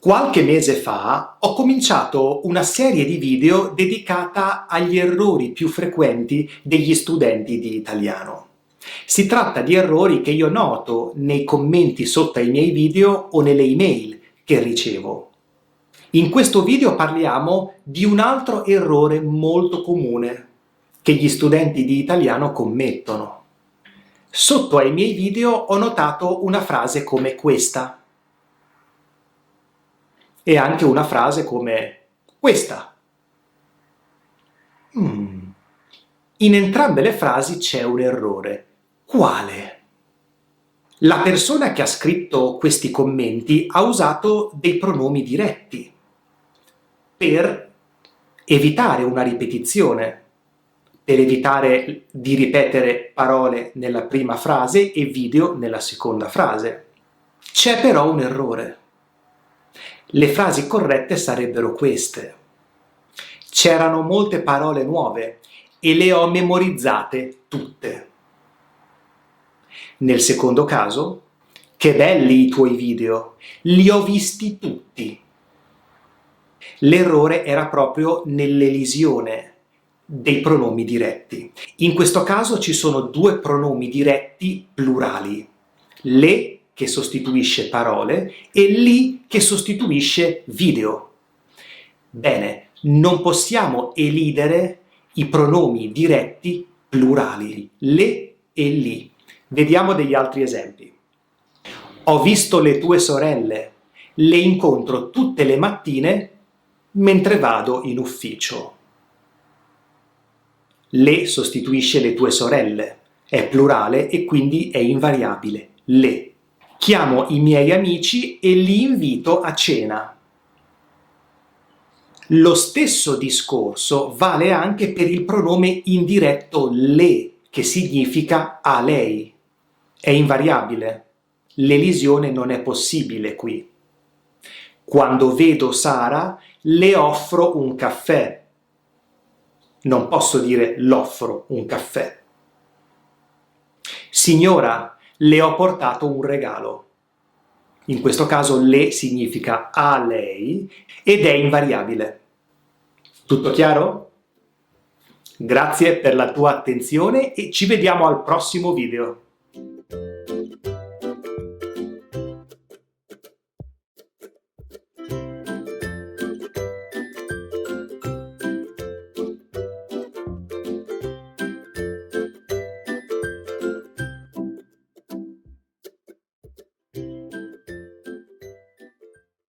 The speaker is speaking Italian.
Qualche mese fa ho cominciato una serie di video dedicata agli errori più frequenti degli studenti di italiano. Si tratta di errori che io noto nei commenti sotto ai miei video o nelle email che ricevo. In questo video parliamo di un altro errore molto comune che gli studenti di italiano commettono. Sotto ai miei video ho notato una frase come questa. E anche una frase come questa. In entrambe le frasi c'è un errore. Quale? La persona che ha scritto questi commenti ha usato dei pronomi diretti per evitare una ripetizione, per evitare di ripetere parole nella prima frase e video nella seconda frase. C'è però un errore. Le frasi corrette sarebbero queste. C'erano molte parole nuove e le ho memorizzate tutte. Nel secondo caso, che belli i tuoi video, li ho visti tutti. L'errore era proprio nell'elisione dei pronomi diretti. In questo caso ci sono due pronomi diretti plurali. Le che sostituisce parole e li che sostituisce video. Bene, non possiamo elidere i pronomi diretti plurali, le e li. Vediamo degli altri esempi. Ho visto le tue sorelle, le incontro tutte le mattine mentre vado in ufficio. Le sostituisce le tue sorelle, è plurale e quindi è invariabile, le. Chiamo i miei amici e li invito a cena. Lo stesso discorso vale anche per il pronome indiretto le, che significa a lei. È invariabile. L'elisione non è possibile qui. Quando vedo Sara, le offro un caffè. Non posso dire l'offro un caffè. Signora, le ho portato un regalo. In questo caso le significa a lei ed è invariabile. Tutto chiaro? Grazie per la tua attenzione e ci vediamo al prossimo video.